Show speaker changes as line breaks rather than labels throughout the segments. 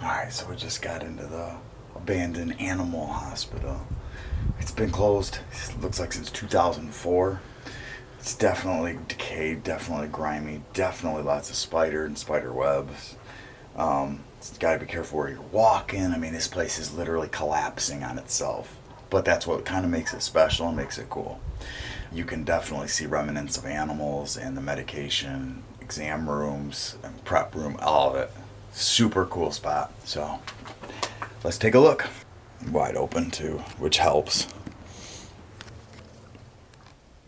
Alright, so we just got into the abandoned animal hospital. It's been closed, it looks like since 2004. It's definitely decayed, definitely grimy, definitely lots of spider and spider webs. It's got to be careful where you're walking. I mean, this place is literally collapsing on itself. But that's what kind of makes it special and makes it cool. You can definitely see remnants of animals and the medication, exam rooms, and prep room, all of it. Super cool spot. So let's take a look. Wide open too, which helps.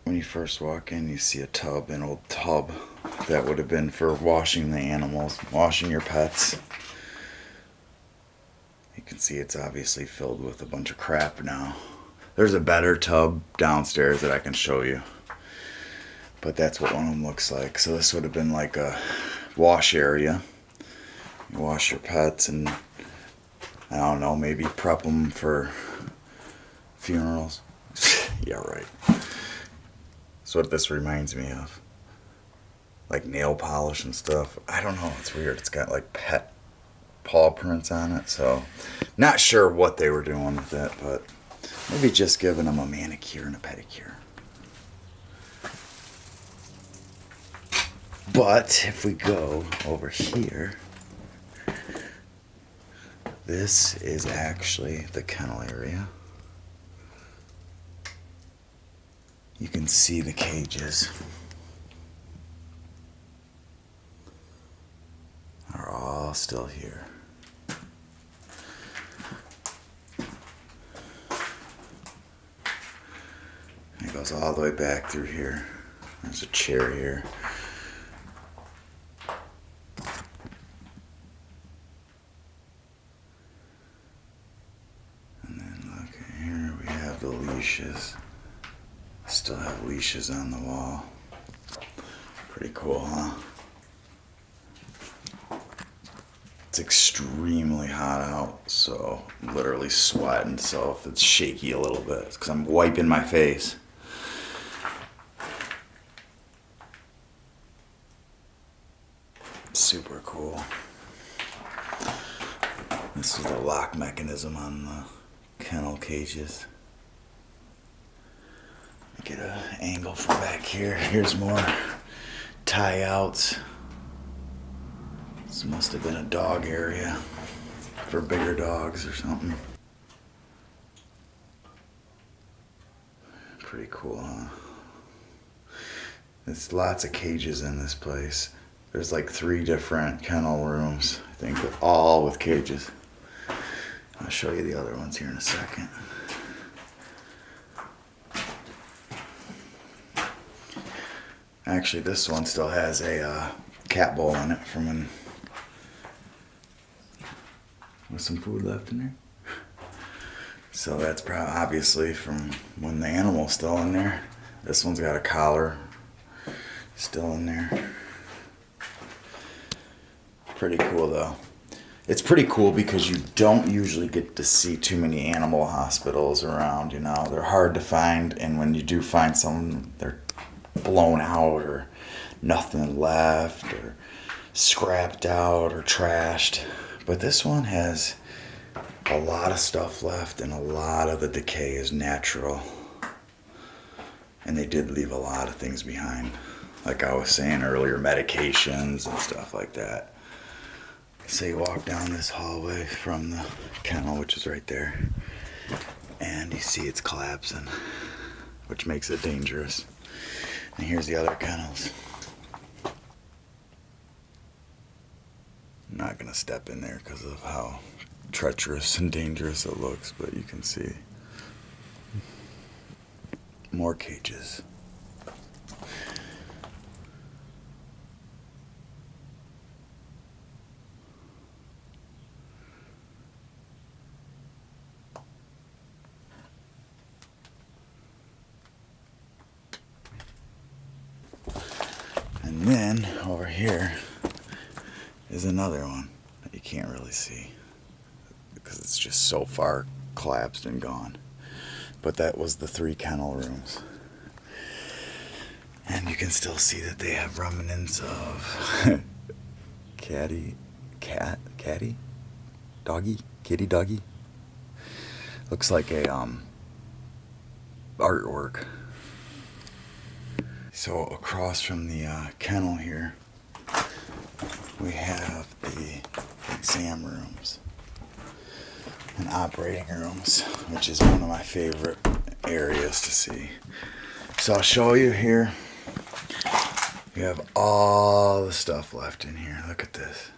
When you first walk in, you see a tub, an old tub that would have been for washing the animals, washing your pets. You can see it's obviously filled with a bunch of crap now. There's a better tub downstairs that I can show you, but that's what one of them looks like. So this would have been like a wash area. You wash your pets and, I don't know, maybe prep them for funerals. Yeah, right. That's what this reminds me of. Like nail polish and stuff. I don't know, it's weird. It's got like pet paw prints on it, so not sure what they were doing with it, but maybe just giving them a manicure and a pedicure. But if we go over here, this is actually the kennel area. You can see the cages are all still here. And it goes all the way back through here. There's a chair here. And then look here, we have the leashes. Still have leashes on the wall. Pretty cool, huh? It's extremely hot out, so I'm literally sweating, so if it's shaky a little bit, it's because I'm wiping my face. Super cool. This is the lock mechanism on the kennel cages. Get an angle from back here. Here's more tie outs. This must have been a dog area for bigger dogs or something. Pretty cool, huh? There's lots of cages in this place. There's like 3 different kennel rooms, I think, all with cages. I'll show you the other ones here in a second. Actually, this one still has a cat bowl in it from when, with some food left in there. So that's probably obviously from when the animal's still in there. This one's got a collar still in there. Pretty cool though. It's pretty cool because you don't usually get to see too many animal hospitals around, you know. They're hard to find, and when you do find some, they're blown out or nothing left or scrapped out or trashed. But this one has a lot of stuff left, and a lot of the decay is natural. And they did leave a lot of things behind. Like I was saying earlier, medications and stuff like that. So you walk down this hallway from the kennel, which is right there, and you see it's collapsing, which makes it dangerous. And here's the other kennels. I'm not gonna step in there because of how treacherous and dangerous it looks, but you can see more cages. And then over here is another one that you can't really see because it's just so far collapsed and gone. But that was the 3 kennel rooms. And you can still see that they have remnants of Caddy? Doggy? Kitty doggy? Looks like a artwork. So across from the kennel here, we have the exam rooms and operating rooms, which is one of my favorite areas to see. So I'll show you here. You have all the stuff left in here. Look at this.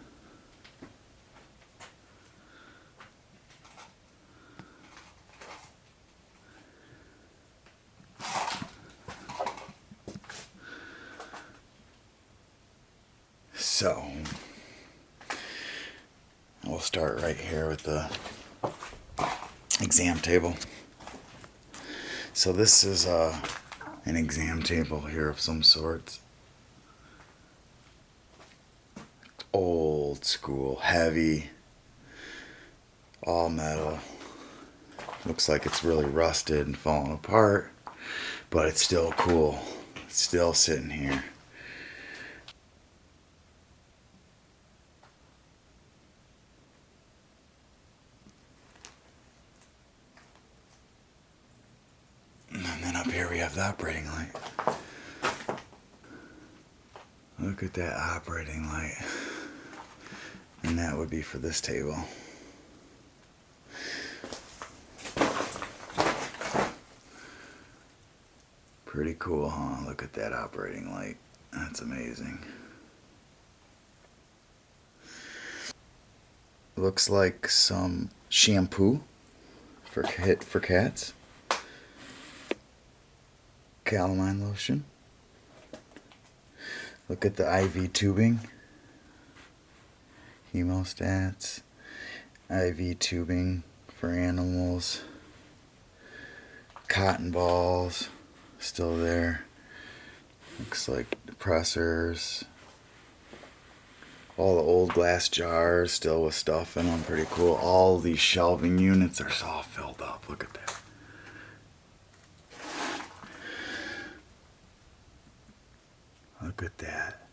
So we'll start right here with the exam table. So this is an exam table here of some sorts. Old school, heavy, all metal. Looks like it's really rusted and falling apart, but it's still cool. It's still sitting here. And then up here we have the operating light. Look at that operating light. And that would be for this table. Pretty cool, huh? Look at that operating light. That's amazing. Looks like some shampoo for cats. Calamine lotion. Look at the IV tubing. Hemostats. IV tubing for animals. Cotton balls. Still there. Looks like depressors. All the old glass jars still with stuff in them. Pretty cool. All these shelving units are all filled up. Look at that. Look at that.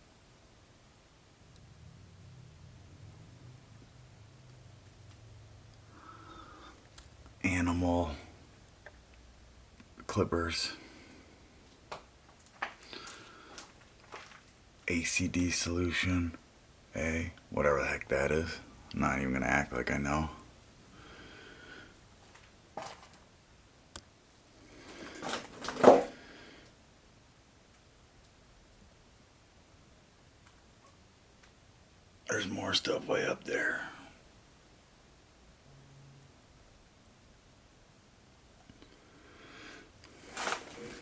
Animal clippers. ACD solution. Whatever the heck that is. I'm not even going to act like I know. There's more stuff way up there.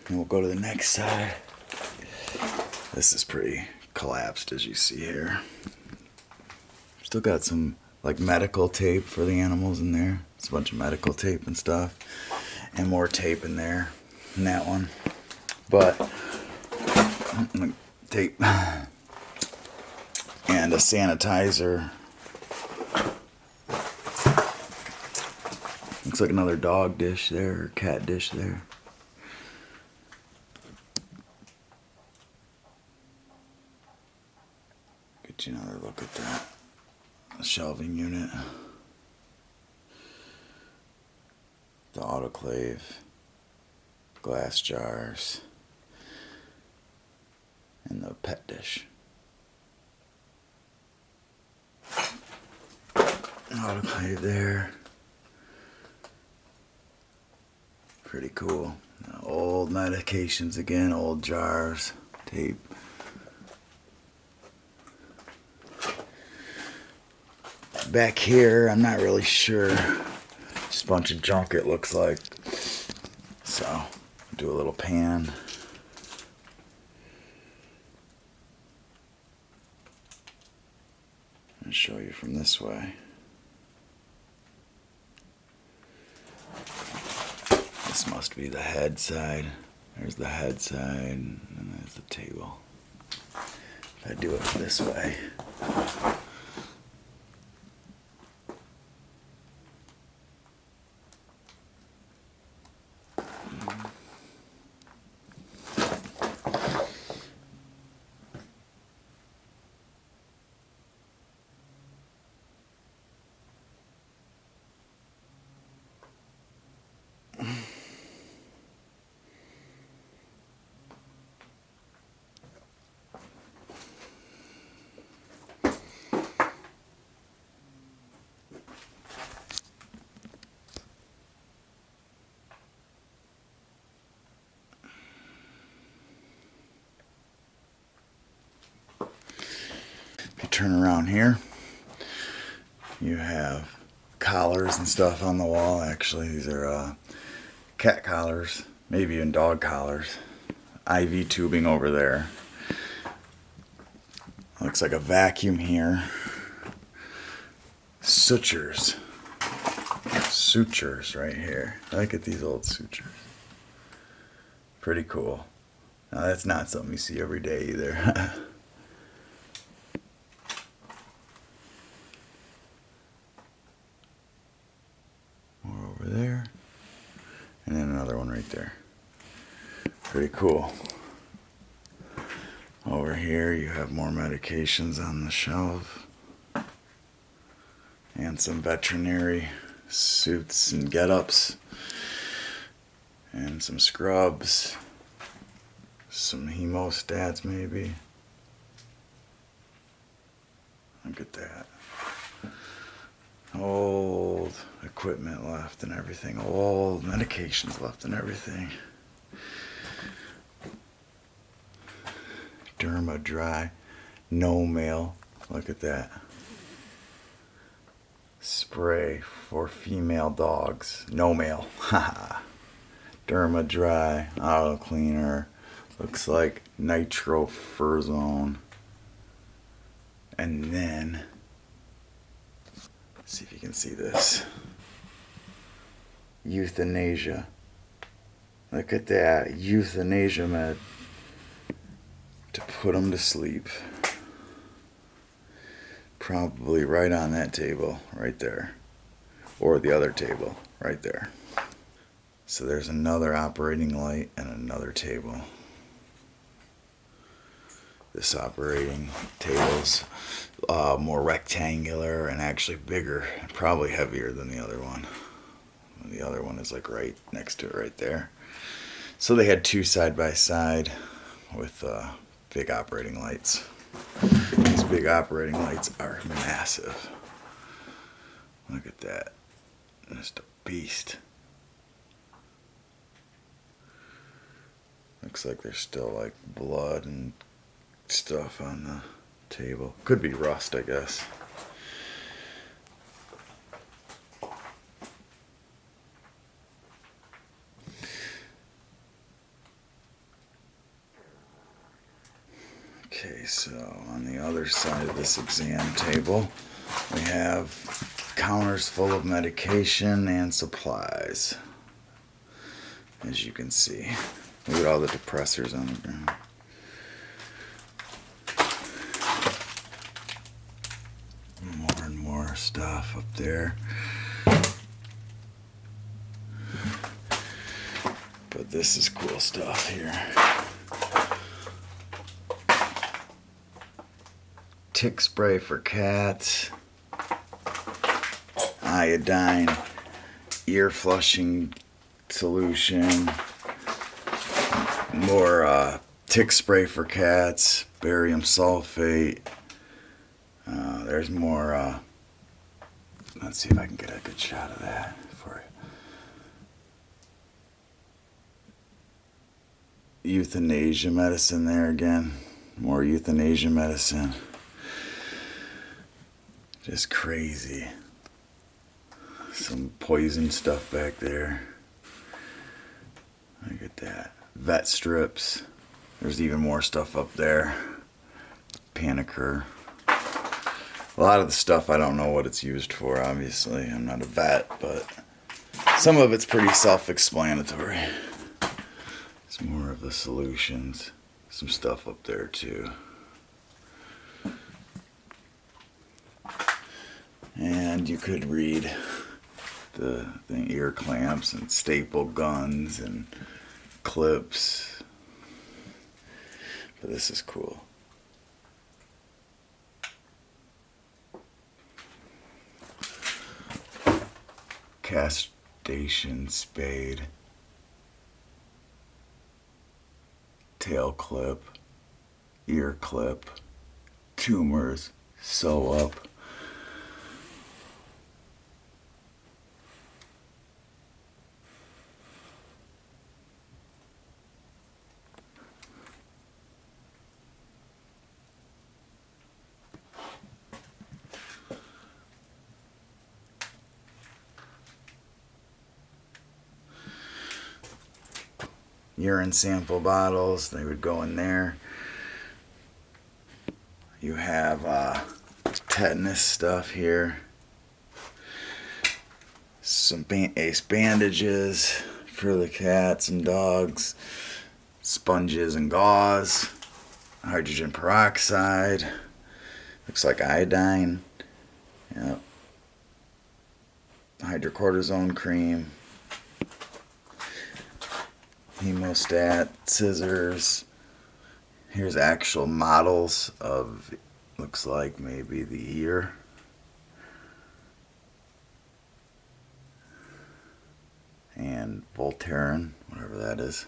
And we'll go to the next side. This is pretty collapsed, as you see here. Still got some like medical tape for the animals in there. It's a bunch of medical tape and stuff. And more tape in there in that one. But tape and a sanitizer. Looks like another dog dish there, or cat dish there. Get you another look at that. The shelving unit. The autoclave. Glass jars. And the pet dish. Autoclave there. Pretty cool. Old medications again, old jars, tape. Back here, I'm not really sure. Just a bunch of junk it looks like. So, do a little pan. And show you from this way. This must be the head side. There's the head side, and there's the table. If I do it this way. turn around here, you have collars and stuff on the wall. Actually, these are cat collars, maybe even dog collars. IV tubing over there. Looks like a vacuum here. Sutures right here. Look at these old sutures. Pretty cool. Now that's not something you see every day either. More over there. And then another one right there. Pretty cool. Over here you have more medications on the shelf. And some veterinary suits and get-ups. And some scrubs. Some hemostats maybe. Look at that. Old equipment left and everything. Old medications left and everything. Derma Dry. No mail. Look at that. Spray for female dogs. No mail. Haha. Derma Dry. Auto cleaner. Looks like Nitro Fur Zone. And then, let's see if you can see this. Euthanasia. Look at that. Euthanasia med. To put them to sleep. Probably right on that table, right there. Or the other table, right there. So there's another operating light and another table. This operating table's more rectangular and actually bigger, probably heavier than the other one. The other one is like right next to it right there. So they had two side by side with big operating lights. These big operating lights are massive. Look at that. Just a beast. Looks like there's still like blood and stuff on the table. Could be rust, I guess. Okay, so on the other side of this exam table, we have counters full of medication and supplies. As you can see, look at all the depressors on the ground. More and more stuff up there. But this is cool stuff here. Tick spray for cats. Iodine ear flushing solution. More tick spray for cats. Barium sulfate. There's more. Let's see if I can get a good shot of that for you. Euthanasia medicine there again. More euthanasia medicine. Just crazy. Some poison stuff back there. Look at that. Vet strips. There's even more stuff up there. Panicker. A lot of the stuff I don't know what it's used for, obviously. I'm not a vet, but some of it's pretty self-explanatory. Some more of the solutions. Some stuff up there too. And you could read the ear clamps and staple guns and clips. But this is cool. Castration spade. Tail clip. Ear clip. Tumors. Sew up. urine sample bottles. They would go in there. You have tetanus stuff here. Some ace bandages for the cats and dogs. Sponges and gauze. Hydrogen peroxide. Looks like iodine. Yep. Hydrocortisone cream. Hemostat, scissors. Here's actual models of, looks like maybe the ear. And Voltaren, whatever that is.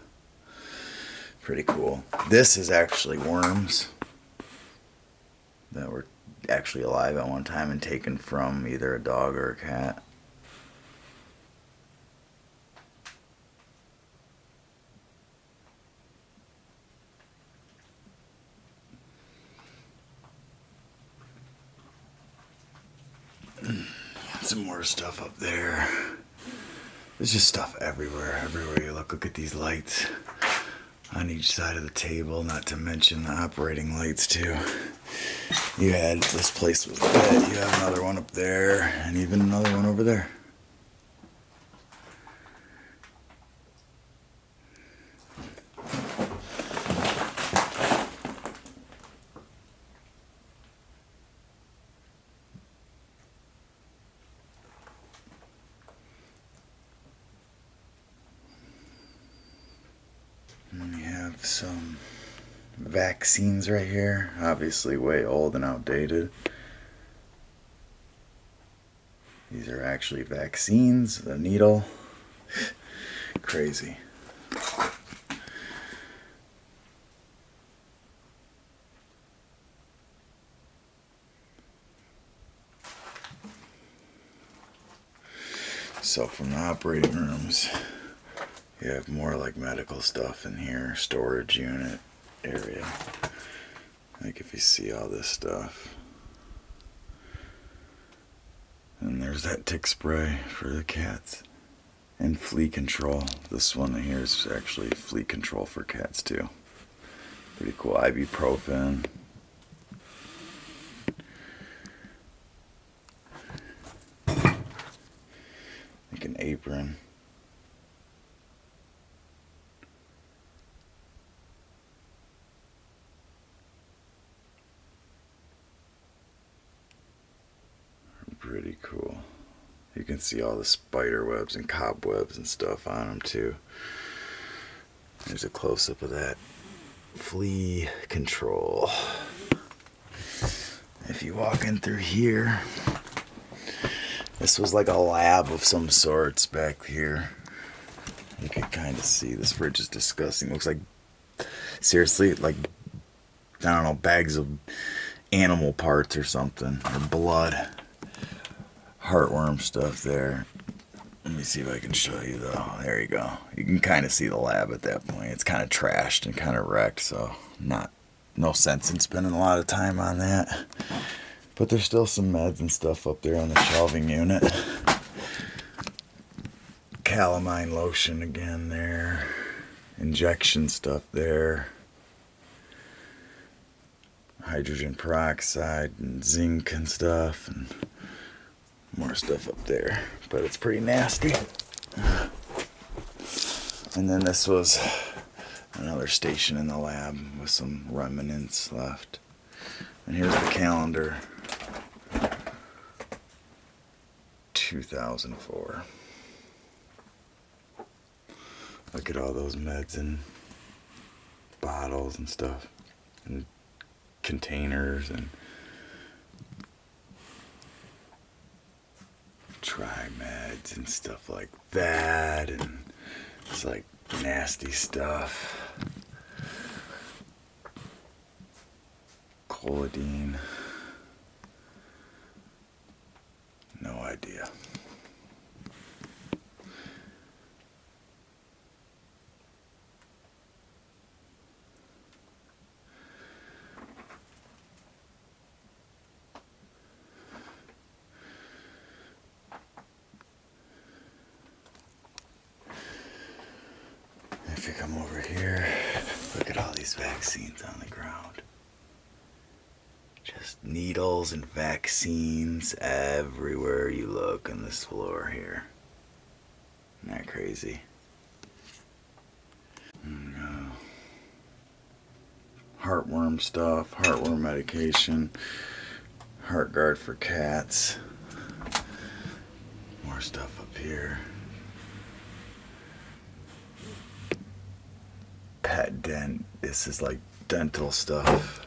Pretty cool. This is actually worms that were actually alive at one time and taken from either a dog or a cat. Some more stuff up there. There's just stuff everywhere. Everywhere you look. Look at these lights on each side of the table, not to mention the operating lights too. You had, this place was lit. You have another one up there, and even another one over there. And we have some vaccines right here, obviously way old and outdated. These are actually vaccines, the needle. Crazy. So from the operating rooms, you have more like medical stuff in here, storage unit area. Like if you see all this stuff. And there's that tick spray for the cats. And flea control. This one here is actually flea control for cats too. Pretty cool. Ibuprofen. Like an apron. Pretty cool. You can see all the spider webs and cobwebs and stuff on them too. There's a close-up of that flea control. If you walk in through here, this was like a lab of some sorts back here. You can kind of see this fridge is disgusting. Looks like, seriously, like, I don't know, bags of animal parts or something, or blood. Heartworm stuff there. Let me see if I can show you though. There you go. You can kind of see the lab at that point. It's kind of trashed and kind of wrecked, so no sense in spending a lot of time on that. But there's still some meds and stuff up there on the shelving unit. Calamine lotion again there. Injection stuff there. Hydrogen peroxide and zinc and stuff, and more stuff up there, but it's pretty nasty. And then this was another station in the lab with some remnants left. And here's the calendar. 2004. Look at all those meds and bottles and stuff, and containers and trimeds and stuff like that, and it's like nasty stuff. Collidine. No idea. If you come come over here. Look at all these vaccines on the ground. Just needles and vaccines everywhere you look on this floor here. Isn't that crazy? Heartworm stuff, heartworm medication, heart guard for cats. More stuff up here. Pet dent. This is like dental stuff.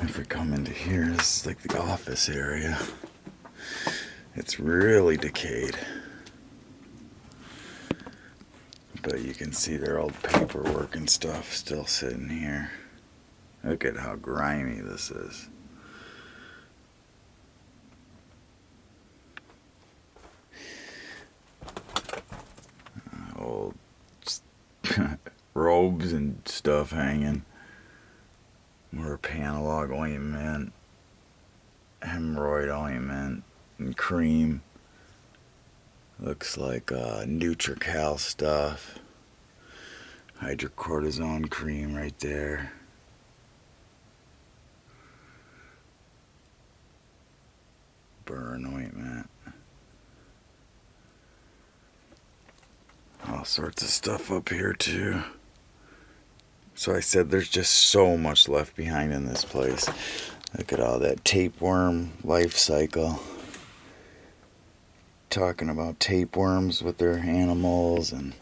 If we come into here, this is like the office area. It's really decayed. But you can see their old paperwork and stuff still sitting here. Look at how grimy this is. Old robes and stuff hanging. More Panalog ointment, hemorrhoid ointment, and cream. Looks like Nutrical stuff. Hydrocortisone cream right there. Burn ointment. All sorts of stuff up here too. So I said there's just so much left behind in this place. Look at all that tapeworm life cycle. Talking about tapeworms with their animals, and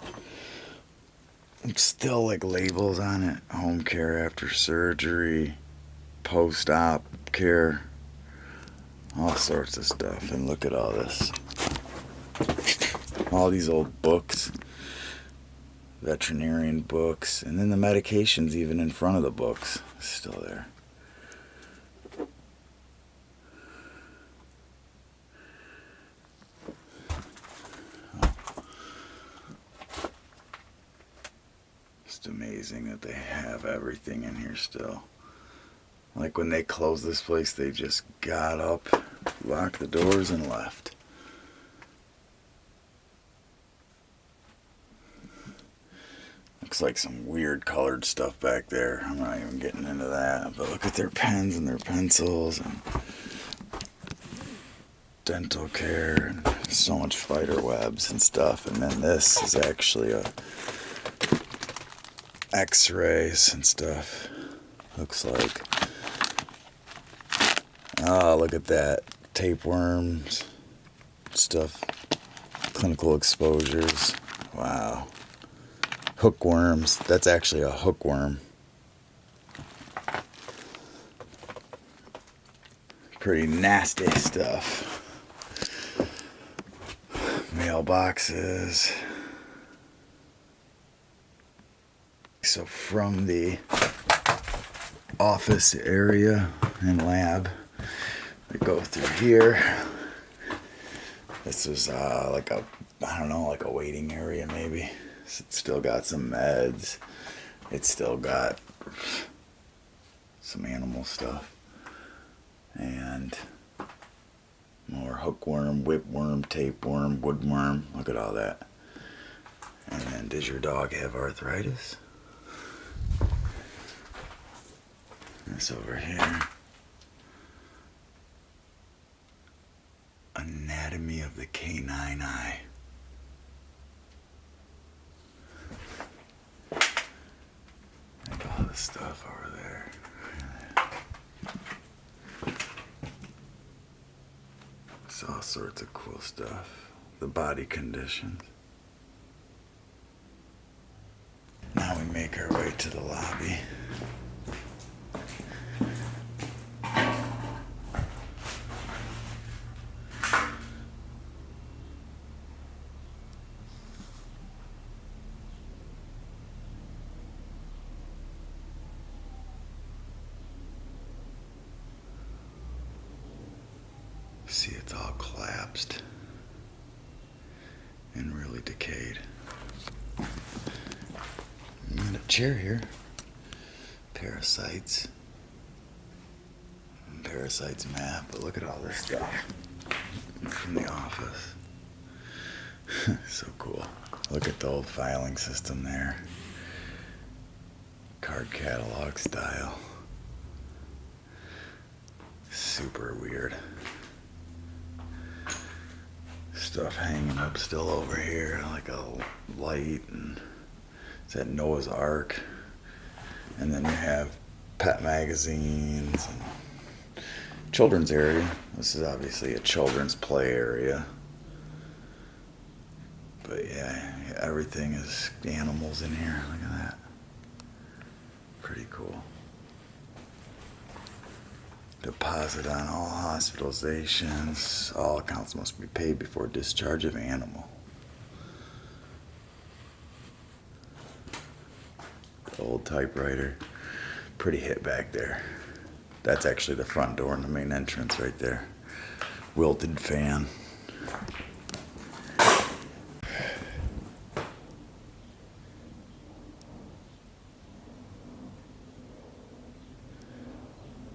still like labels on it. Home care after surgery, post-op care, all sorts of stuff. And look at all this. All these old books. Veterinarian books, and then the medications even in front of the books still there. Just amazing that they have everything in here still. Like when they closed this place, they just got up, locked the doors, and left. Looks like some weird colored stuff back there. I'm not even getting into that. But look at their pens and their pencils and dental care and so much spider webs and stuff. And then this is actually a x-rays and stuff. Looks like. Oh, look at that. Tapeworms, stuff, clinical exposures. Wow. Hookworms. That's actually a hookworm. Pretty nasty stuff. Mailboxes. So from the office area and lab, we go through here. This is like a, I don't know, like a waiting area maybe. It's still got some meds. It's still got some animal stuff. And more hookworm, whipworm, tapeworm, woodworm. Look at all that. And then, does your dog have arthritis? This over here. Anatomy of the canine eye. Look at all this stuff over there. It's all sorts of cool stuff. The body conditions. Now we make our way to the lobby. See, it's all collapsed and really decayed. Got a chair here. Parasites. Parasites map, but look at all this stuff from the office. So cool. Look at the old filing system there. Card catalog style. Super weird. Stuff hanging up still over here, like a light, and it's at Noah's Ark. And then you have pet magazines and children's area. This is obviously a children's play area. But yeah, everything is animals in here. Look at that. Pretty cool. Deposit on all hospitalizations. All accounts must be paid before discharge of animal. Old typewriter. Pretty hit back there. That's actually the front door and the main entrance right there. Wilted fan.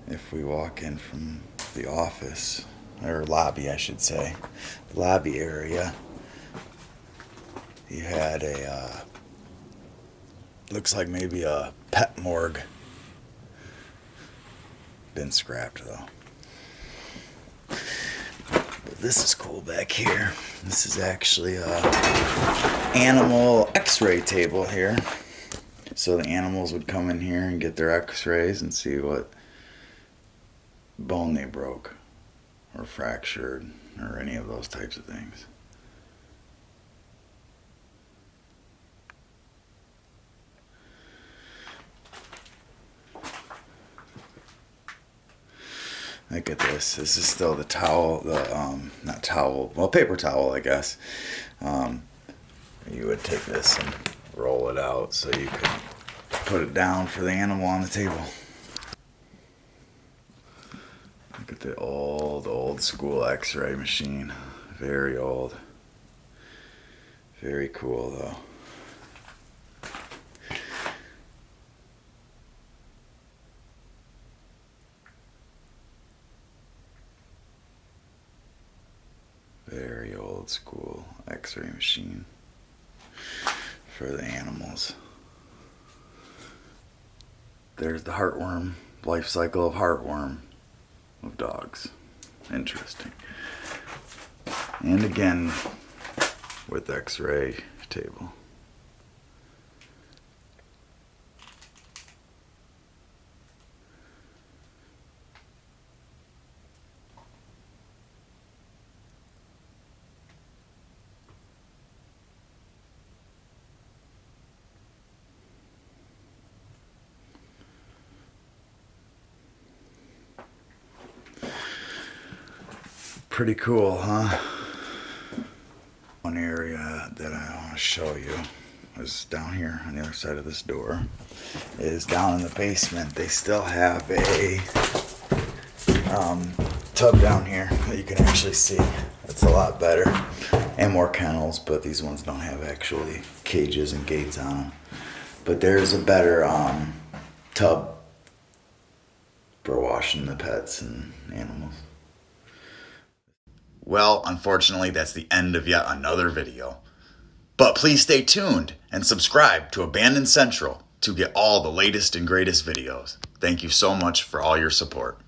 If we walk in from the office, or lobby I should say, lobby area, you had a, looks like maybe a pet morgue. Been scrapped though. But this is cool back here. This is actually a animal x-ray table here. So the animals would come in here and get their x-rays and see what bone they broke or fractured or any of those types of things. Look at this. This is still the towel, not towel, well, paper towel, I guess. You would take this and roll it out so you could put it down for the animal on the table. Look at the old school x-ray machine. Very old. Very cool though. Very old school x-ray machine for the animals. There's the heartworm, life cycle of heartworm of dogs. Interesting. And again with x-ray table. Pretty cool, huh? One area that I want to show you is down here on the other side of this door. Is down in the basement. They still have a tub down here that you can actually see. It's a lot better. And more kennels, but these ones don't have actually cages and gates on them. But there's a better tub for washing the pets and animals. Well, unfortunately, that's the end of yet another video. But please stay tuned and subscribe to Abandoned Central to get all the latest and greatest videos. Thank you so much for all your support.